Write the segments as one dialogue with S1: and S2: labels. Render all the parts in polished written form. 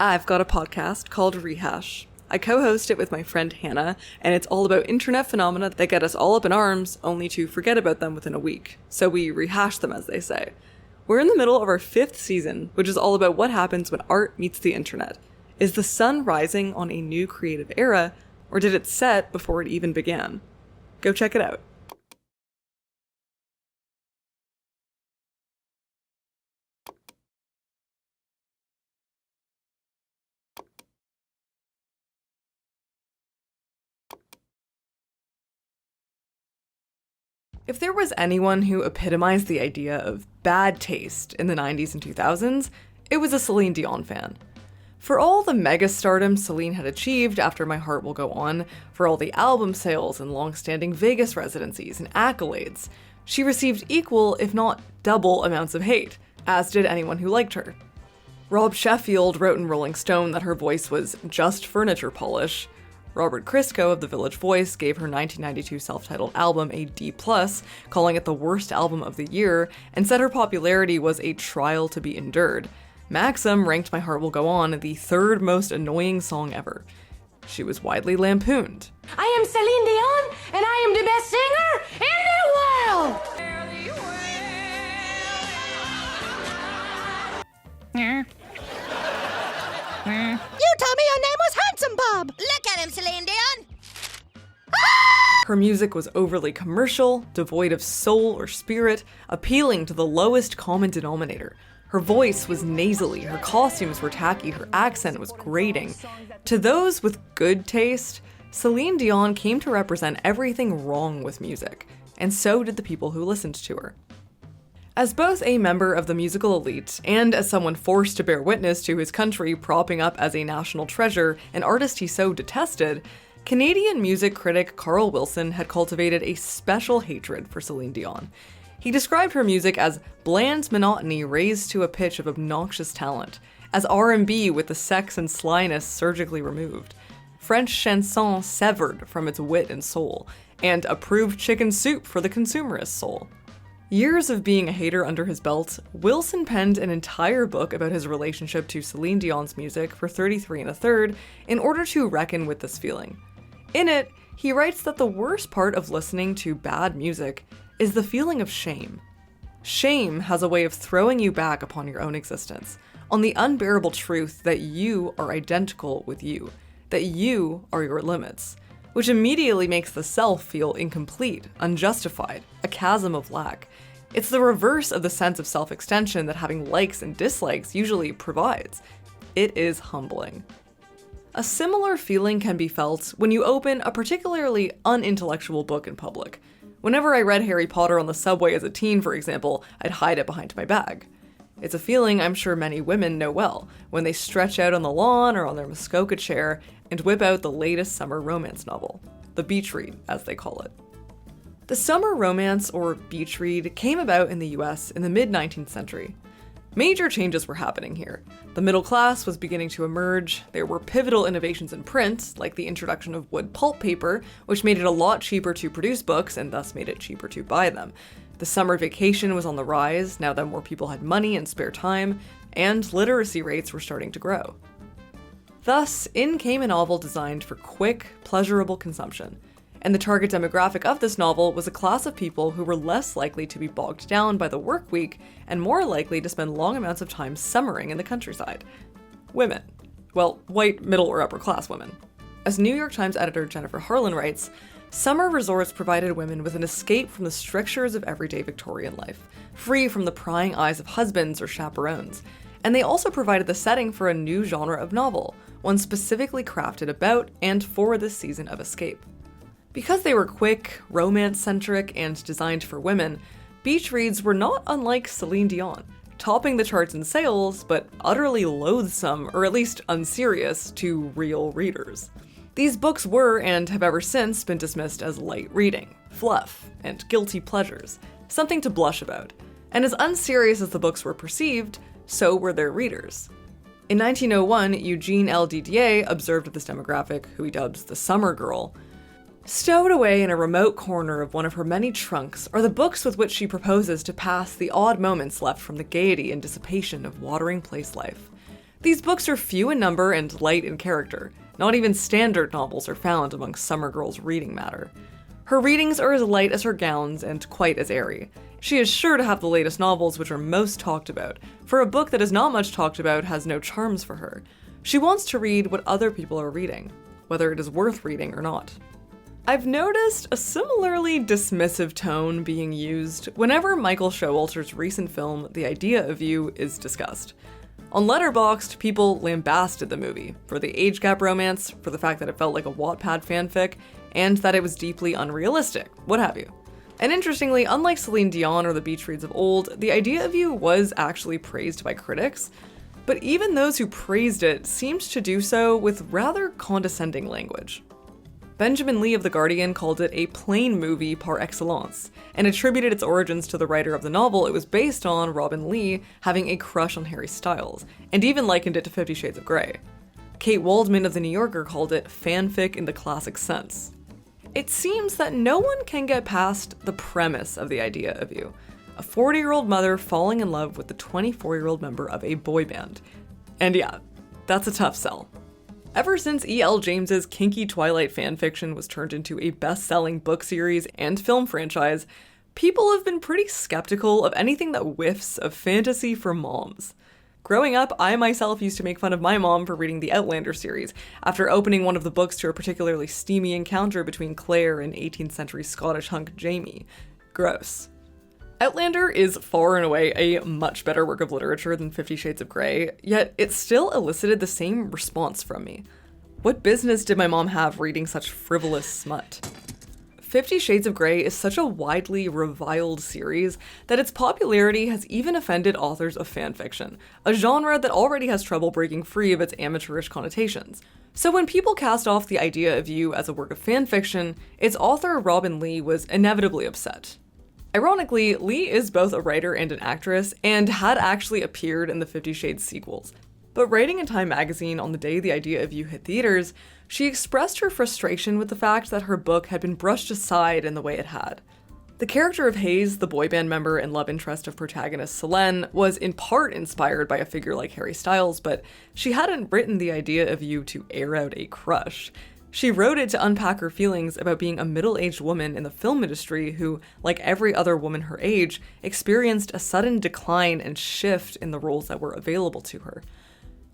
S1: I've got a podcast called Rehash. I co-host it with my friend Hannah, and it's all about internet phenomena that get us all up in arms, only to forget about them within a week. So we rehash them, as they say. We're in the middle of our 5th season, which is all about what happens when art meets the internet. Is the sun rising on a new creative era, or did it set before it even began? Go check it out. If there was anyone who epitomized the idea of bad taste in the 90s and 2000s, it was a Celine Dion fan. For all the mega-stardom Celine had achieved after My Heart Will Go On, for all the album sales and long-standing Vegas residencies and accolades, she received equal, if not double, amounts of hate, as did anyone who liked her. Rob Sheffield wrote in Rolling Stone that her voice was just furniture polish. Robert Christgau of The Village Voice gave her 1992 self-titled album a D+, calling it the worst album of the year, and said her popularity was a trial to be endured. Maxim ranked My Heart Will Go On the 3rd most annoying song ever. She was widely lampooned.
S2: I am Celine Dion, and I am the best singer in the world!
S3: You told me your name was Handsome Bob!
S4: Look at him, Celine Dion!
S1: Her music was overly commercial, devoid of soul or spirit, appealing to the lowest common denominator. Her voice was nasally, her costumes were tacky, her accent was grating. To those with good taste, Celine Dion came to represent everything wrong with music, and so did the people who listened to her. As both a member of the musical elite and as someone forced to bear witness to his country propping up as a national treasure an artist he so detested, Canadian music critic Carl Wilson had cultivated a special hatred for Celine Dion. He described her music as bland monotony raised to a pitch of obnoxious talent, as R&B with the sex and slyness surgically removed, French chanson severed from its wit and soul, and approved chicken soup for the consumerist soul. Years of being a hater under his belt, Wilson penned an entire book about his relationship to Celine Dion's music for 33 1/3 in order to reckon with this feeling. In it, he writes that the worst part of listening to bad music is the feeling of shame. Shame has a way of throwing you back upon your own existence, on the unbearable truth that you are identical with you, that you are your limits, which immediately makes the self feel incomplete, unjustified, a chasm of lack. It's the reverse of the sense of self-extension that having likes and dislikes usually provides. It is humbling. A similar feeling can be felt when you open a particularly unintellectual book in public. Whenever I read Harry Potter on the subway as a teen, for example, I'd hide it behind my bag. It's a feeling I'm sure many women know well, when they stretch out on the lawn or on their Muskoka chair and whip out the latest summer romance novel, the beach read, as they call it. The summer romance, or beach read, came about in the US in the mid-19th century. Major changes were happening here. The middle class was beginning to emerge, there were pivotal innovations in print, like the introduction of wood pulp paper, which made it a lot cheaper to produce books and thus made it cheaper to buy them. The summer vacation was on the rise, now that more people had money and spare time, and literacy rates were starting to grow. Thus, in came a novel designed for quick, pleasurable consumption. And the target demographic of this novel was a class of people who were less likely to be bogged down by the work week and more likely to spend long amounts of time summering in the countryside. Women. Well, white, middle, or upper class women. As New York Times editor Jennifer Harlan writes, summer resorts provided women with an escape from the strictures of everyday Victorian life, free from the prying eyes of husbands or chaperones. And they also provided the setting for a new genre of novel, one specifically crafted about and for this season of escape. Because they were quick, romance-centric, and designed for women, beach reads were not unlike Celine Dion, topping the charts in sales, but utterly loathsome, or at least unserious, to real readers. These books were, and have ever since, been dismissed as light reading, fluff, and guilty pleasures, something to blush about. And as unserious as the books were perceived, so were their readers. In 1901, Eugene L. Didier observed of this demographic, who he dubs the summer girl. Stowed away in a remote corner of one of her many trunks are the books with which she proposes to pass the odd moments left from the gaiety and dissipation of watering place life. These books are few in number and light in character. Not even standard novels are found among Summer Girl's reading matter. Her readings are as light as her gowns and quite as airy. She is sure to have the latest novels which are most talked about, for a book that is not much talked about has no charms for her. She wants to read what other people are reading, whether it is worth reading or not. I've noticed a similarly dismissive tone being used whenever Michael Showalter's recent film, The Idea of You, is discussed. On Letterboxd, people lambasted the movie for the age gap romance, for the fact that it felt like a Wattpad fanfic, and that it was deeply unrealistic, what have you. And interestingly, unlike Celine Dion or the beach reads of old, The Idea of You was actually praised by critics, but even those who praised it seemed to do so with rather condescending language. Benjamin Lee of The Guardian called it a plain movie par excellence, and attributed its origins to the writer of the novel it was based on, Robinne Lee, having a crush on Harry Styles, and even likened it to 50 Shades of Grey. Kate Waldman of The New Yorker called it fanfic in the classic sense. It seems that no one can get past the premise of The Idea of You. A 40-year-old mother falling in love with the 24-year-old member of a boy band. And yeah, that's a tough sell. Ever since E.L. James's kinky Twilight fanfiction was turned into a best-selling book series and film franchise, people have been pretty skeptical of anything that whiffs of fantasy for moms. Growing up, I myself used to make fun of my mom for reading the Outlander series, after opening one of the books to a particularly steamy encounter between Claire and 18th century Scottish hunk Jamie. Gross. Outlander is far and away a much better work of literature than 50 Shades of Grey, yet it still elicited the same response from me. What business did my mom have reading such frivolous smut? 50 Shades of Grey is such a widely reviled series that its popularity has even offended authors of fanfiction, a genre that already has trouble breaking free of its amateurish connotations. So when people cast off The Idea of You as a work of fanfiction, its author Robinne Lee was inevitably upset. Ironically, Lee is both a writer and an actress, and had actually appeared in the 50 Shades sequels. But writing in Time magazine on the day The Idea of You hit theaters, she expressed her frustration with the fact that her book had been brushed aside in the way it had. The character of Hayes, the boy band member and love interest of protagonist Celine, was in part inspired by a figure like Harry Styles, but she hadn't written The Idea of You to air out a crush. She wrote it to unpack her feelings about being a middle-aged woman in the film industry who, like every other woman her age, experienced a sudden decline and shift in the roles that were available to her.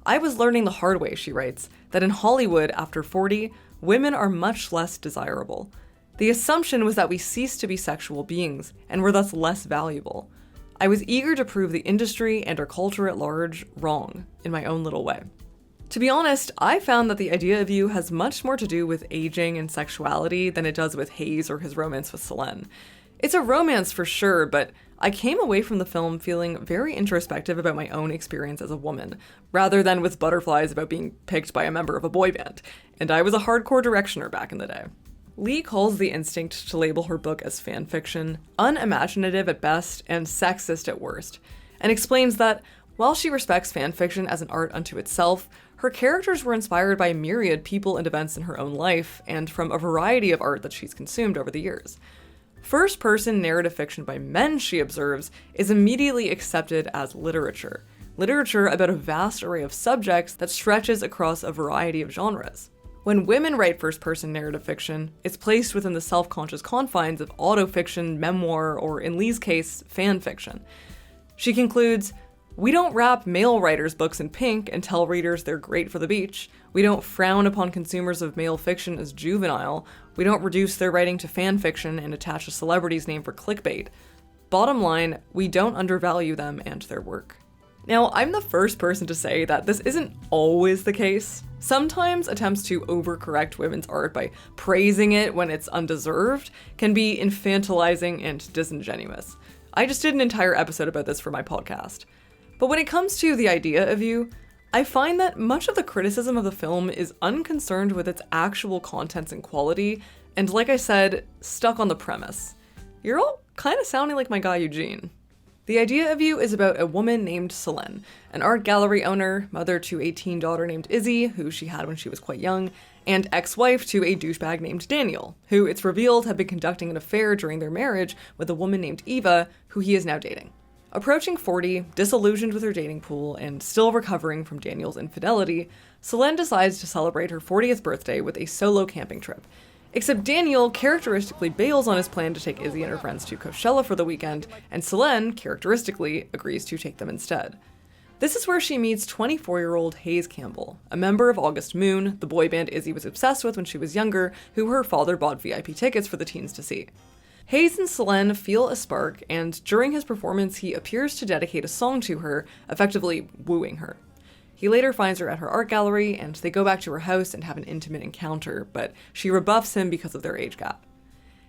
S1: I was learning the hard way, she writes, that in Hollywood, after 40, women are much less desirable. The assumption was that we ceased to be sexual beings, and were thus less valuable. I was eager to prove the industry and our culture at large wrong, in my own little way. To be honest, I found that The Idea of You has much more to do with aging and sexuality than it does with Hayes or his romance with Celine. It's a romance for sure, but I came away from the film feeling very introspective about my own experience as a woman, rather than with butterflies about being picked by a member of a boy band, and I was a hardcore directioner back in the day. Lee calls the instinct to label her book as fanfiction unimaginative at best and sexist at worst, and explains that while she respects fanfiction as an art unto itself, her characters were inspired by myriad people and events in her own life, and from a variety of art that she's consumed over the years. First-person narrative fiction by men, she observes, is immediately accepted as literature. Literature about a vast array of subjects that stretches across a variety of genres. When women write first-person narrative fiction, it's placed within the self-conscious confines of autofiction, memoir, or in Lee's case, fan fiction. She concludes, "We don't wrap male writers' books in pink and tell readers they're great for the beach. We don't frown upon consumers of male fiction as juvenile. We don't reduce their writing to fan fiction and attach a celebrity's name for clickbait. Bottom line, we don't undervalue them and their work." Now, I'm the first person to say that this isn't always the case. Sometimes attempts to overcorrect women's art by praising it when it's undeserved can be infantilizing and disingenuous. I just did an entire episode about this for my podcast. But when it comes to The Idea of You, I find that much of the criticism of the film is unconcerned with its actual contents and quality, and like I said, stuck on the premise. You're all kind of sounding like my guy Eugene. The Idea of You is about a woman named Celine, an art gallery owner, mother to a teen daughter named Izzy, who she had when she was quite young, and ex-wife to a douchebag named Daniel, who it's revealed had been conducting an affair during their marriage with a woman named Eva, who he is now dating. Approaching 40, disillusioned with her dating pool, and still recovering from Daniel's infidelity, Celine decides to celebrate her 40th birthday with a solo camping trip. Except Daniel characteristically bails on his plan to take Izzy and her friends to Coachella for the weekend, and Celine, characteristically, agrees to take them instead. This is where she meets 24-year-old Hayes Campbell, a member of August Moon, the boy band Izzy was obsessed with when she was younger, who her father bought VIP tickets for the teens to see. Hayes and Celine feel a spark, and during his performance he appears to dedicate a song to her, effectively wooing her. He later finds her at her art gallery, and they go back to her house and have an intimate encounter, but she rebuffs him because of their age gap.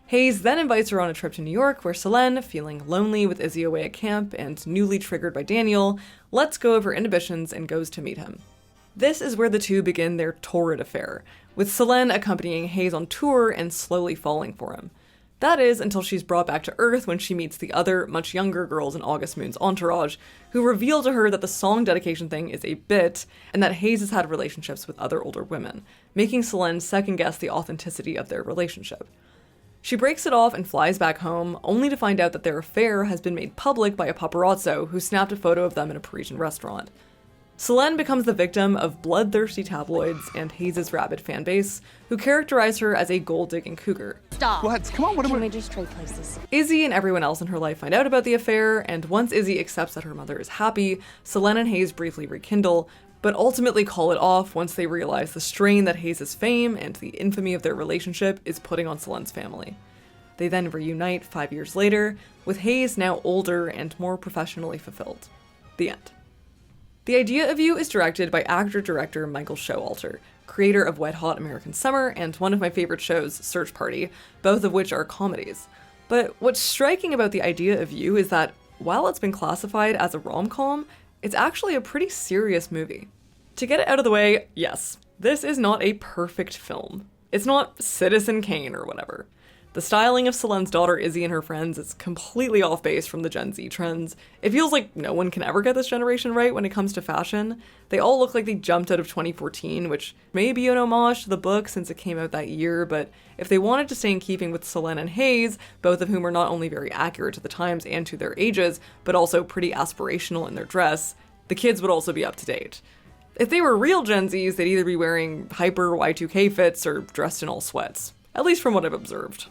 S1: Hayes then invites her on a trip to New York, where Celine, feeling lonely with Izzy away at camp and newly triggered by Daniel, lets go of her inhibitions and goes to meet him. This is where the two begin their torrid affair, with Celine accompanying Hayes on tour and slowly falling for him. That is, until she's brought back to Earth when she meets the other, much younger girls in August Moon's entourage, who reveal to her that the song dedication thing is a bit, and that Hayes has had relationships with other older women, making Celine second-guess the authenticity of their relationship. She breaks it off and flies back home, only to find out that their affair has been made public by a paparazzo who snapped a photo of them in a Parisian restaurant. Celine becomes the victim of bloodthirsty tabloids and Hayes' rabid fanbase, who characterize her as a gold-digging cougar.
S3: Stop.
S4: What? Come on, what am I...
S3: Can we just trade places?
S1: Izzy and everyone else in her life find out about the affair, and once Izzy accepts that her mother is happy, Celine and Hayes briefly rekindle, but ultimately call it off once they realize the strain that Hayes' fame and the infamy of their relationship is putting on Celine's family. They then reunite 5 years later, with Hayes now older and more professionally fulfilled. The end. The Idea of You is directed by actor-director Michael Showalter, creator of Wet Hot American Summer and one of my favorite shows, Search Party, both of which are comedies. But what's striking about The Idea of You is that, while it's been classified as a rom-com, it's actually a pretty serious movie. To get it out of the way, yes, this is not a perfect film. It's not Citizen Kane or whatever. The styling of Celine's daughter Izzy and her friends is completely off base from the Gen Z trends. It feels like no one can ever get this generation right when it comes to fashion. They all look like they jumped out of 2014, which may be an homage to the book since it came out that year, but if they wanted to stay in keeping with Celine and Hayes, both of whom are not only very accurate to the times and to their ages, but also pretty aspirational in their dress, the kids would also be up to date. If they were real Gen Zs, they'd either be wearing hyper Y2K fits or dressed in all sweats, at least from what I've observed.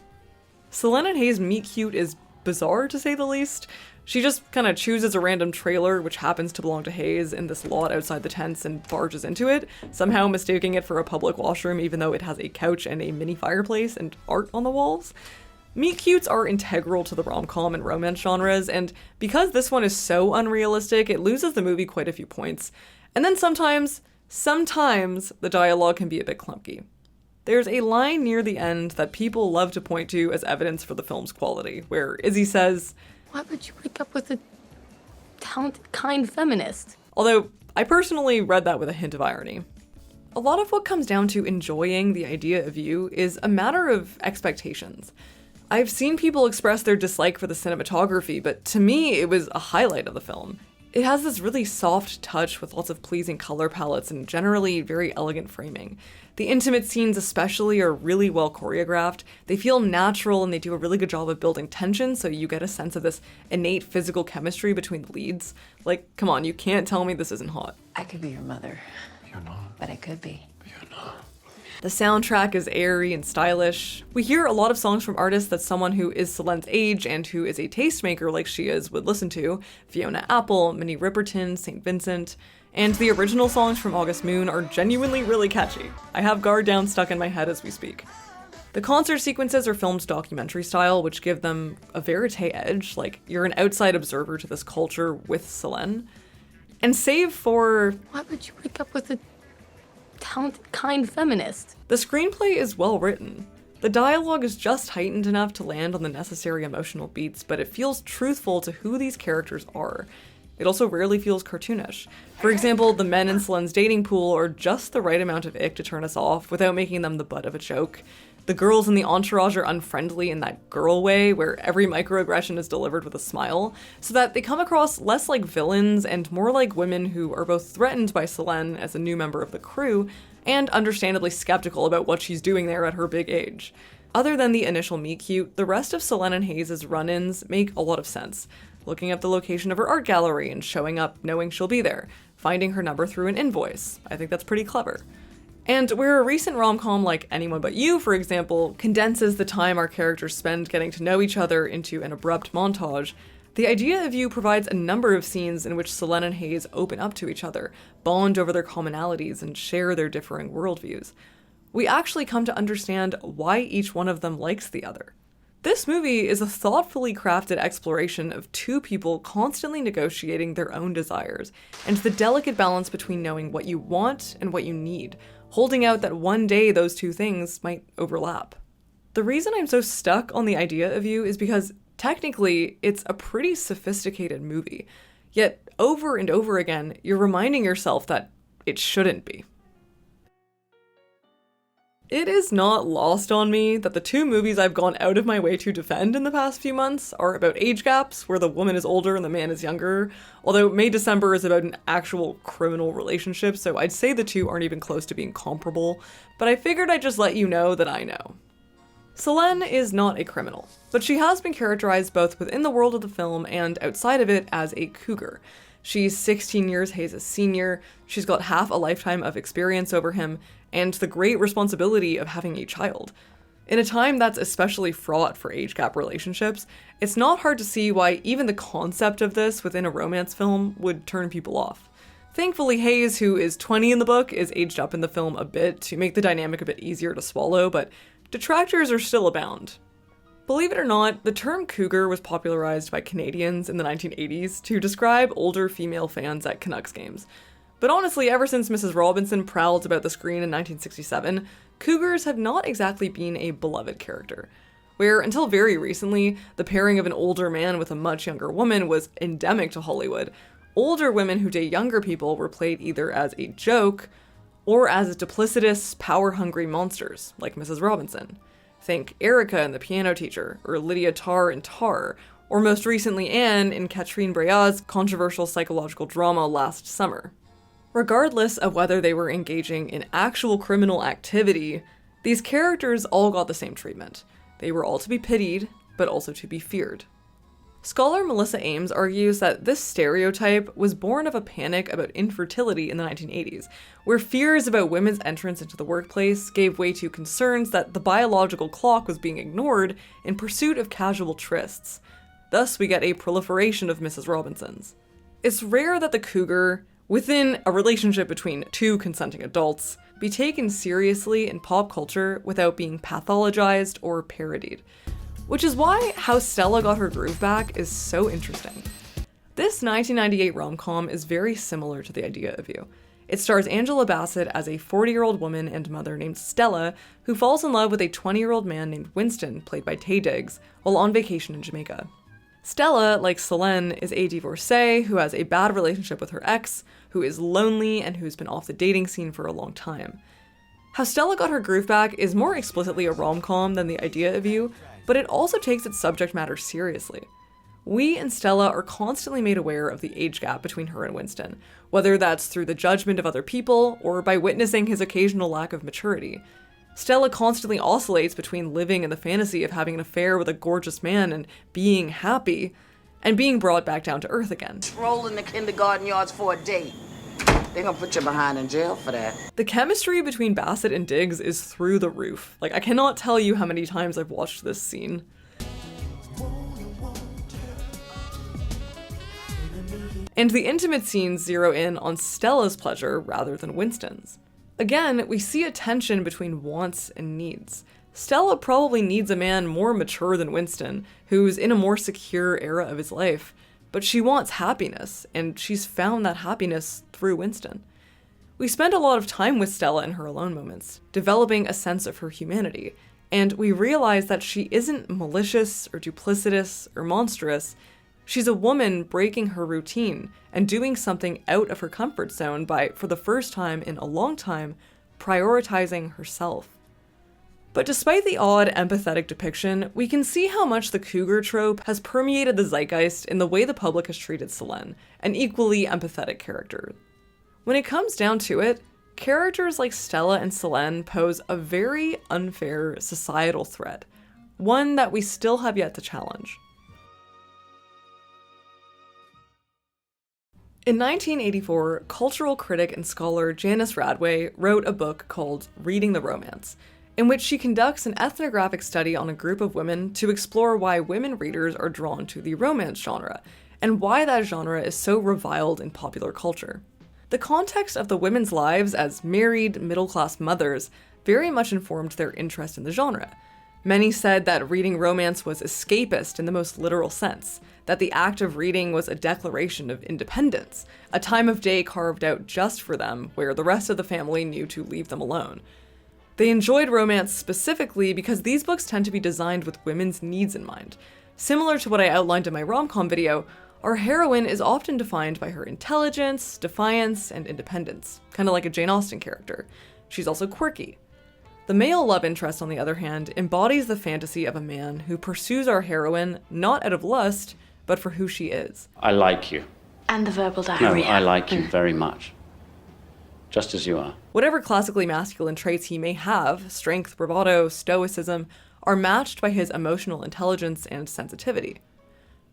S1: Celine and Hayes' meet cute is bizarre, to say the least. She just kind of chooses a random trailer, which happens to belong to Hayes, in this lot outside the tents and barges into it, somehow mistaking it for a public washroom even though it has a couch and a mini fireplace and art on the walls. Meet cutes are integral to the rom-com and romance genres, and because this one is so unrealistic, it loses the movie quite a few points. And then sometimes the dialogue can be a bit clunky. There's a line near the end that people love to point to as evidence for the film's quality, where Izzy says,
S2: Why would you break up with a talented, kind feminist?
S1: although I personally read that with a hint of irony. A lot of what comes down to enjoying The Idea of You is a matter of expectations. I've seen people express their dislike for the cinematography, but to me it was a highlight of the film. It has this really soft touch with lots of pleasing color palettes and generally very elegant framing. The intimate scenes especially are really well choreographed. They feel natural and they do a really good job of building tension, so you get a sense of this innate physical chemistry between the leads. Like, come on, you can't tell me this isn't hot.
S5: I could be your mother,
S4: You're not.
S5: but I could be.
S4: You're not.
S1: The soundtrack is airy and stylish. We hear a lot of songs from artists that someone who is Celine's age and who is a tastemaker like she is would listen to. Fiona Apple, Minnie Riperton, St. Vincent. And the original songs from August Moon are genuinely really catchy. I have Guard Down stuck in my head as we speak. The concert sequences are filmed documentary style, which give them a verite edge, like you're an outside observer to this culture with Celine. And save for
S2: Why would you break up with a talented, kind feminist?
S1: the screenplay is well written. The dialogue is just heightened enough to land on the necessary emotional beats, but it feels truthful to who these characters are. It also rarely feels cartoonish. For example, the men in Celine's dating pool are just the right amount of ick to turn us off without making them the butt of a joke. The girls in the entourage are unfriendly in that girl way, where every microaggression is delivered with a smile, so that they come across less like villains and more like women who are both threatened by Celine as a new member of the crew, and understandably skeptical about what she's doing there at her big age. Other than the initial meet cute, the rest of Celine and Hayes' run-ins make a lot of sense. looking up the location of her art gallery and showing up knowing she'll be there, finding her number through an invoice. I think that's pretty clever. And where a recent rom-com like Anyone But You, for example, condenses the time our characters spend getting to know each other into an abrupt montage, The Idea of You provides a number of scenes in which Celine and Hayes open up to each other, bond over their commonalities, and share their differing worldviews. We actually come to understand why each one of them likes the other. This movie is a thoughtfully crafted exploration of two people constantly negotiating their own desires, and the delicate balance between knowing what you want and what you need, holding out that one day those two things might overlap. The reason I'm so stuck on The Idea of You is because technically it's a pretty sophisticated movie, yet over and over again you're reminding yourself that it shouldn't be. It is not lost on me that the two movies I've gone out of my way to defend in the past few months are about age gaps, where the woman is older and the man is younger, although May December is about an actual criminal relationship, so I'd say the two aren't even close to being comparable, but I figured I'd just let you know that I know. Celine is not a criminal, but she has been characterized both within the world of the film and outside of it as a cougar. She's 16 years Hayes' senior, she's got half a lifetime of experience over him, and the great responsibility of having a child. In a time that's especially fraught for age gap relationships, it's not hard to see why even the concept of this within a romance film would turn people off. Thankfully, Hayes, who is 20 in the book, is aged up in the film a bit to make the dynamic a bit easier to swallow, but detractors are still abound. Believe it or not, the term cougar was popularized by Canadians in the 1980s to describe older female fans at Canucks games. But honestly, ever since Mrs. Robinson prowled about the screen in 1967, cougars have not exactly been a beloved character. Where, until very recently, the pairing of an older man with a much younger woman was endemic to Hollywood, older women who date younger people were played either as a joke or as duplicitous, power-hungry monsters, like Mrs. Robinson. Think Erica in The Piano Teacher, or Lydia Tarr in Tar, or most recently Anne in Catherine Breillat's controversial psychological drama Last Summer. Regardless of whether they were engaging in actual criminal activity, these characters all got the same treatment. They were all to be pitied, but also to be feared. Scholar Melissa Ames argues that this stereotype was born of a panic about infertility in the 1980s, where fears about women's entrance into the workplace gave way to concerns that the biological clock was being ignored in pursuit of casual trysts. Thus, we get a proliferation of Mrs. Robinsons. It's rare that the cougar, within a relationship between two consenting adults, be taken seriously in pop culture without being pathologized or parodied. Which is why How Stella Got Her Groove Back is so interesting. This 1998 rom-com is very similar to The Idea of You. It stars Angela Bassett as a 40-year-old woman and mother named Stella, who falls in love with a 20-year-old man named Winston, played by Taye Diggs, while on vacation in Jamaica. Stella, like Celine, is a divorcee who has a bad relationship with her ex, who is lonely and who's been off the dating scene for a long time. How Stella Got Her Groove Back is more explicitly a rom-com than The Idea of You, but it also takes its subject matter seriously. We and Stella are constantly made aware of the age gap between her and Winston, whether that's through the judgment of other people or by witnessing his occasional lack of maturity. Stella constantly oscillates between living in the fantasy of having an affair with a gorgeous man and being happy, and being brought back down to earth again.
S4: Roll in the kindergarten yards for a date. They're gonna put you behind in jail for that.
S1: The chemistry between Bassett and Diggs is through the roof. I cannot tell you how many times I've watched this scene. And the intimate scenes zero in on Stella's pleasure rather than Winston's. Again, we see a tension between wants and needs. Stella probably needs a man more mature than Winston, who's in a more secure era of his life, but she wants happiness, and she's found that happiness through Winston. We spend a lot of time with Stella in her alone moments, developing a sense of her humanity, and we realize that she isn't malicious or duplicitous or monstrous. She's a woman breaking her routine and doing something out of her comfort zone by, for the first time in a long time, prioritizing herself. But despite the odd, empathetic depiction, we can see how much the cougar trope has permeated the zeitgeist in the way the public has treated Celine, an equally empathetic character. When it comes down to it, characters like Stella and Celine pose a very unfair societal threat, one that we still have yet to challenge. In 1984, cultural critic and scholar Janice Radway wrote a book called Reading the Romance, in which she conducts an ethnographic study on a group of women to explore why women readers are drawn to the romance genre, and why that genre is so reviled in popular culture. The context of the women's lives as married, middle-class mothers very much informed their interest in the genre. Many said that reading romance was escapist in the most literal sense, that the act of reading was a declaration of independence, a time of day carved out just for them, where the rest of the family knew to leave them alone. They enjoyed romance specifically because these books tend to be designed with women's needs in mind. Similar to what I outlined in my rom-com video, our heroine is often defined by her intelligence, defiance, and independence, kind of like a Jane Austen character. She's also quirky. The male love interest, on the other hand, embodies the fantasy of a man who pursues our heroine not out of lust, but for who she is.
S5: I like you.
S2: And the verbal
S5: No,
S2: diarrhea.
S5: I like you very much. Just as you are.
S1: Whatever classically masculine traits he may have, strength, bravado, stoicism, are matched by his emotional intelligence and sensitivity.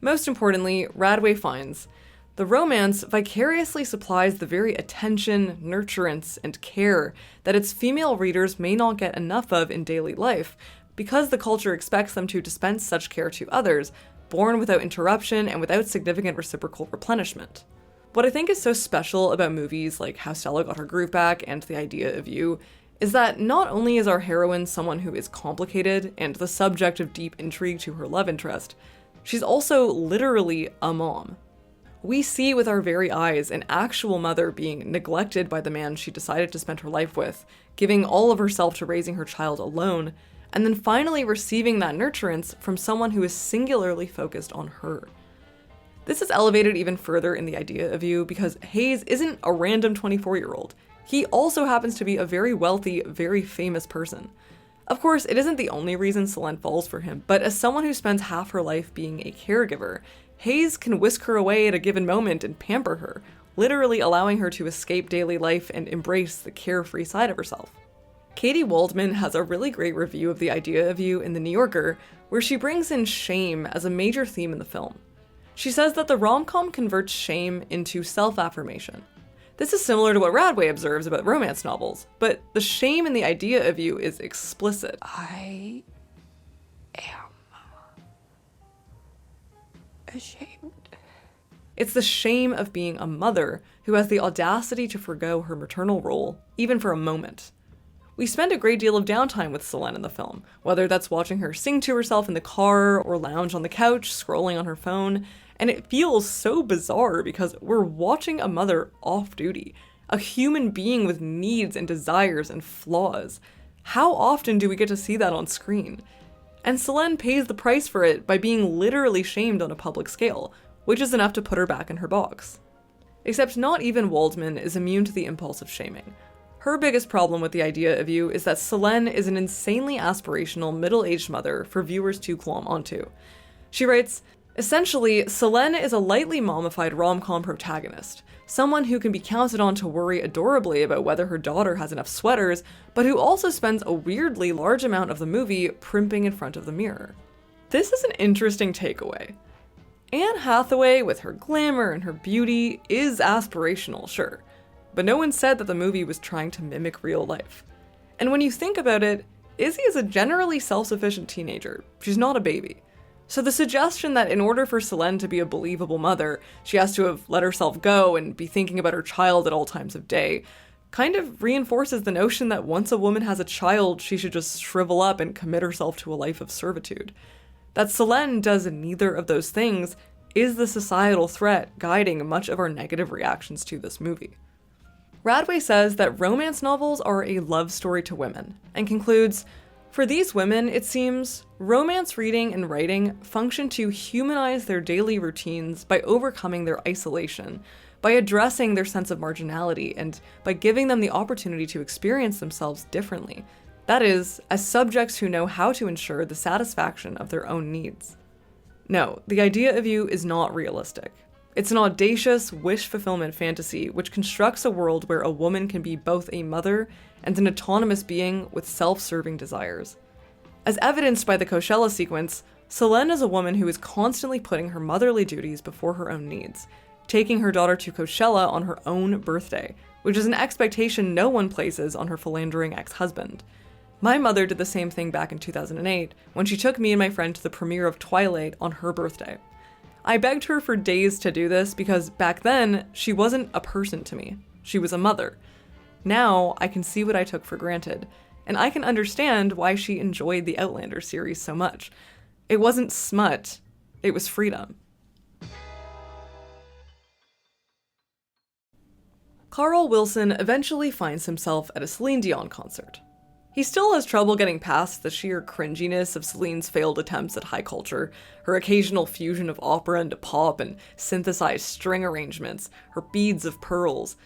S1: Most importantly, Radway finds the romance vicariously supplies the very attention, nurturance, and care that its female readers may not get enough of in daily life, because the culture expects them to dispense such care to others, born without interruption and without significant reciprocal replenishment. What I think is so special about movies like How Stella Got Her Groove Back and The Idea of You is that not only is our heroine someone who is complicated and the subject of deep intrigue to her love interest, she's also literally a mom. We see with our very eyes an actual mother being neglected by the man she decided to spend her life with, giving all of herself to raising her child alone, and then finally receiving that nurturance from someone who is singularly focused on her. This is elevated even further in The Idea of You because Hayes isn't a random 24-year-old. He also happens to be a very wealthy, very famous person. Of course, it isn't the only reason Celine falls for him, but as someone who spends half her life being a caregiver, Hayes can whisk her away at a given moment and pamper her, literally allowing her to escape daily life and embrace the carefree side of herself. Katie Waldman has a really great review of The Idea of You in The New Yorker, where she brings in shame as a major theme in the film. She says that the rom-com converts shame into self-affirmation. This is similar to what Radway observes about romance novels, but the shame in The Idea of You is explicit.
S2: I am ashamed.
S1: It's the shame of being a mother who has the audacity to forgo her maternal role, even for a moment. We spend a great deal of downtime with Celine in the film, whether that's watching her sing to herself in the car or lounge on the couch, scrolling on her phone, and it feels so bizarre because we're watching a mother off-duty, a human being with needs and desires and flaws. How often do we get to see that on screen? And Celine pays the price for it by being literally shamed on a public scale, which is enough to put her back in her box. Except not even Waldman is immune to the impulse of shaming. Her biggest problem with The Idea of You is that Celine is an insanely aspirational middle-aged mother for viewers to glom onto. She writes, essentially, Celine is a lightly mommified rom-com protagonist, someone who can be counted on to worry adorably about whether her daughter has enough sweaters, but who also spends a weirdly large amount of the movie primping in front of the mirror. This is an interesting takeaway. Anne Hathaway, with her glamour and her beauty, is aspirational, sure, but no one said that the movie was trying to mimic real life. And when you think about it, Izzy is a generally self-sufficient teenager. She's not a baby. So the suggestion that in order for Celine to be a believable mother, she has to have let herself go and be thinking about her child at all times of day kind of reinforces the notion that once a woman has a child, she should just shrivel up and commit herself to a life of servitude. That Celine does neither of those things is the societal threat guiding much of our negative reactions to this movie. Radway says that romance novels are a love story to women, and concludes, for these women, it seems, romance reading and writing function to humanize their daily routines by overcoming their isolation, by addressing their sense of marginality, and by giving them the opportunity to experience themselves differently. That is, as subjects who know how to ensure the satisfaction of their own needs. No, The Idea of You is not realistic. It's an audacious wish fulfillment fantasy which constructs a world where a woman can be both a mother and an autonomous being with self-serving desires. As evidenced by the Coachella sequence, Celine is a woman who is constantly putting her motherly duties before her own needs, taking her daughter to Coachella on her own birthday, which is an expectation no one places on her philandering ex-husband. My mother did the same thing back in 2008 when she took me and my friend to the premiere of Twilight on her birthday. I begged her for days to do this because back then, she wasn't a person to me. She was a mother. Now, I can see what I took for granted, and I can understand why she enjoyed the Outlander series so much. It wasn't smut, it was freedom. Carl Wilson eventually finds himself at a Celine Dion concert. He still has trouble getting past the sheer cringiness of Celine's failed attempts at high culture, her occasional fusion of opera into pop and synthesized string arrangements, her beads of pearls.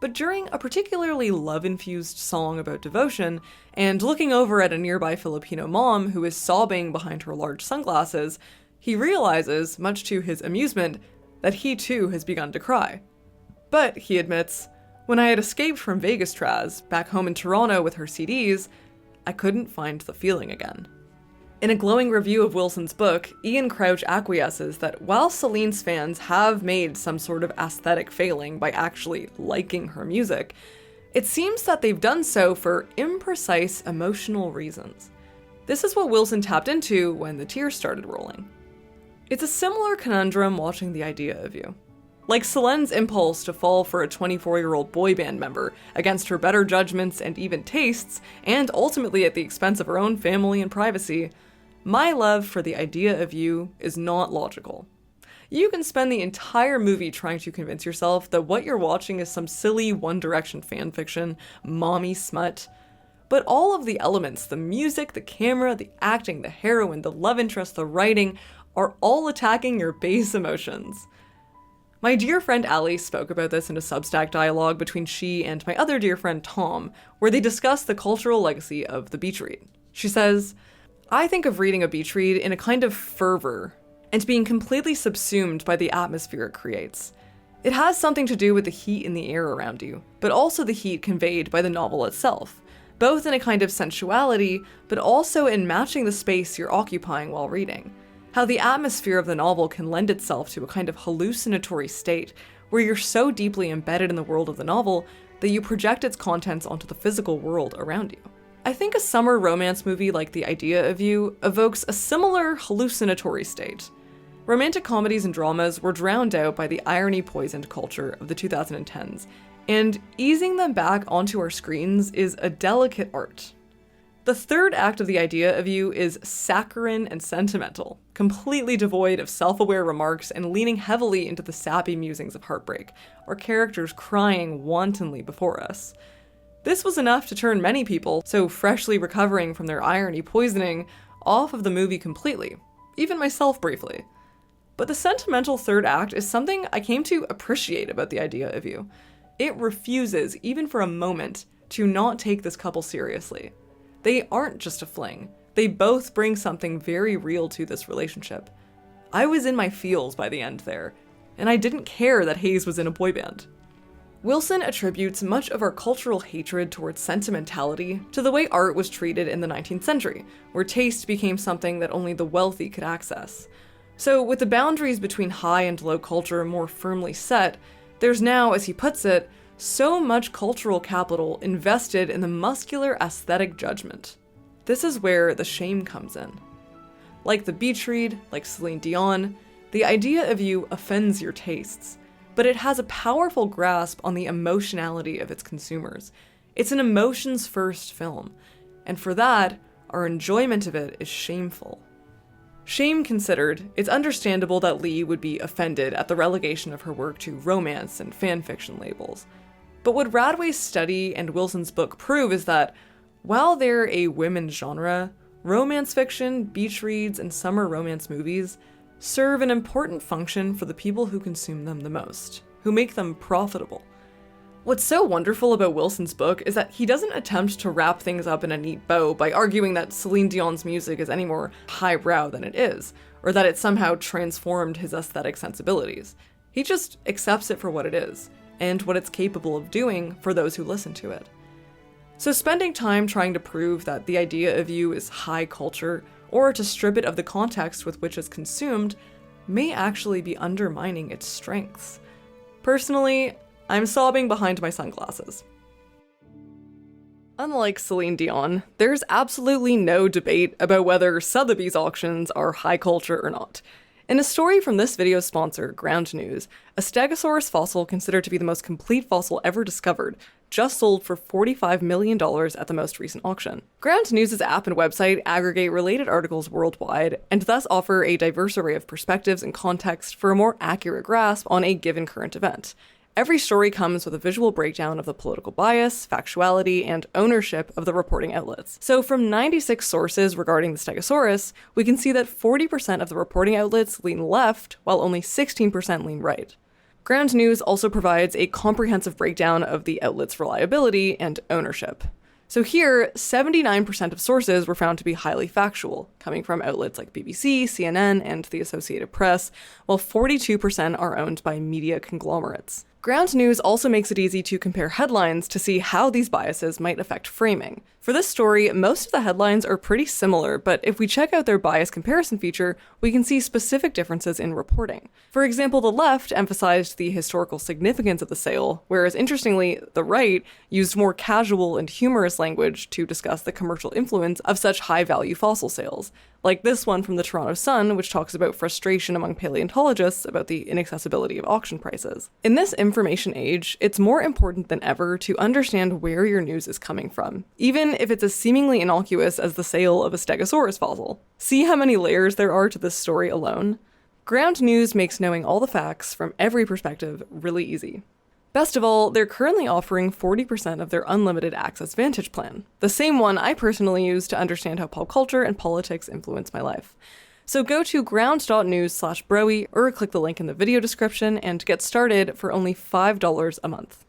S1: But during a particularly love-infused song about devotion, and looking over at a nearby Filipino mom who is sobbing behind her large sunglasses, he realizes, much to his amusement, that he too has begun to cry. But, he admits, when I had escaped from Vegas Traz, back home in Toronto with her CDs, I couldn't find the feeling again. In a glowing review of Wilson's book, Ian Crouch acquiesces that while Celine's fans have made some sort of aesthetic failing by actually liking her music, it seems that they've done so for imprecise emotional reasons. This is what Wilson tapped into when the tears started rolling. It's a similar conundrum watching The Idea of You. Like Celine's impulse to fall for a 24-year-old boy band member against her better judgments and even tastes, and ultimately at the expense of her own family and privacy, my love for The Idea of You is not logical. You can spend the entire movie trying to convince yourself that what you're watching is some silly One Direction fanfiction, mommy smut. But all of the elements, the music, the camera, the acting, the heroine, the love interest, the writing, are all attacking your base emotions. My dear friend Allie spoke about this in a Substack dialogue between she and my other dear friend Tom, where they discuss the cultural legacy of the beach read. She says, I think of reading a beach read in a kind of fervor, and being completely subsumed by the atmosphere it creates. It has something to do with the heat in the air around you, but also the heat conveyed by the novel itself, both in a kind of sensuality, but also in matching the space you're occupying while reading. How the atmosphere of the novel can lend itself to a kind of hallucinatory state, where you're so deeply embedded in the world of the novel that you project its contents onto the physical world around you. I think a summer romance movie like The Idea of You evokes a similar hallucinatory state. Romantic comedies and dramas were drowned out by the irony-poisoned culture of the 2010s, and easing them back onto our screens is a delicate art. The third act of The Idea of You is saccharine and sentimental, completely devoid of self-aware remarks and leaning heavily into the sappy musings of heartbreak, our characters crying wantonly before us. This was enough to turn many people, so freshly recovering from their irony poisoning, off of the movie completely, even myself briefly. But the sentimental third act is something I came to appreciate about The Idea of You. It refuses, even for a moment, to not take this couple seriously. They aren't just a fling. They both bring something very real to this relationship. I was in my feels by the end there, and I didn't care that Hayes was in a boy band. Wilson attributes much of our cultural hatred towards sentimentality to the way art was treated in the 19th century, where taste became something that only the wealthy could access. So with the boundaries between high and low culture more firmly set, there's now, as he puts it, so much cultural capital invested in the muscular aesthetic judgment. This is where the shame comes in. Like the beach read, like Celine Dion, The Idea of You offends your tastes, but it has a powerful grasp on the emotionality of its consumers. It's an emotions-first film, and for that, our enjoyment of it is shameful. Shame considered, it's understandable that Lee would be offended at the relegation of her work to romance and fanfiction labels. But what Radway's study and Wilson's book prove is that, while they're a women's genre, romance fiction, beach reads, and summer romance movies serve an important function for the people who consume them the most, who make them profitable. What's so wonderful about Wilson's book is that he doesn't attempt to wrap things up in a neat bow by arguing that Celine Dion's music is any more highbrow than it is, or that it somehow transformed his aesthetic sensibilities. He just accepts it for what it is, and what it's capable of doing for those who listen to it. So spending time trying to prove that The Idea of You is high culture, or to strip it of the context with which it's consumed, may actually be undermining its strengths. Personally, I'm sobbing behind my sunglasses. Unlike Celine Dion, there's absolutely no debate about whether Sotheby's auctions are high culture or not. In a story from this video's sponsor, Ground News, a Stegosaurus fossil considered to be the most complete fossil ever discovered just sold for $45 million at the most recent auction. Ground News' app and website aggregate related articles worldwide, and thus offer a diverse array of perspectives and context for a more accurate grasp on a given current event. Every story comes with a visual breakdown of the political bias, factuality, and ownership of the reporting outlets. So from 96 sources regarding the Stegosaurus, we can see that 40% of the reporting outlets lean left, while only 16% lean right. Ground News also provides a comprehensive breakdown of the outlet's reliability and ownership. So here, 79% of sources were found to be highly factual, coming from outlets like BBC, CNN, and the Associated Press, while 42% are owned by media conglomerates. Ground News also makes it easy to compare headlines to see how these biases might affect framing. For this story, most of the headlines are pretty similar, but if we check out their bias comparison feature, we can see specific differences in reporting. For example, the left emphasized the historical significance of the sale, whereas interestingly, the right used more casual and humorous language to discuss the commercial influence of such high-value fossil sales. Like this one from the Toronto Sun, which talks about frustration among paleontologists about the inaccessibility of auction prices. In this information age, it's more important than ever to understand where your news is coming from, even if it's as seemingly innocuous as the sale of a Stegosaurus fossil. See how many layers there are to this story alone? Ground News makes knowing all the facts from every perspective really easy. Best of all, they're currently offering 40% of their unlimited access Vantage plan, the same one I personally use to understand how pop culture and politics influence my life. So go to ground.news/broey or click the link in the video description and get started for only $5 a month.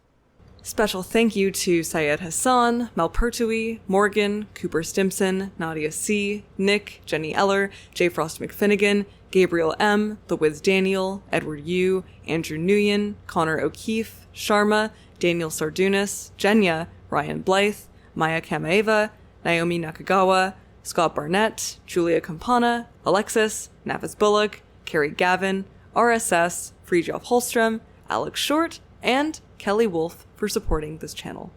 S1: Special thank you to Syed Hassan, Malpertui, Morgan, Cooper Stimson, Nadia C., Nick, Jenny Eller, J. Frost McFinnigan, Gabriel M., The Wiz Daniel, Edward U., Andrew Nguyen, Connor O'Keefe, Sharma, Daniel Sardunas, Jenya, Ryan Blythe, Maya Kamaeva, Naomi Nakagawa, Scott Barnett, Julia Campana, Alexis, Navis Bullock, Carrie Gavin, RSS, Fridtjof Holstrom, Alex Short, and Kelly Wolf for supporting this channel.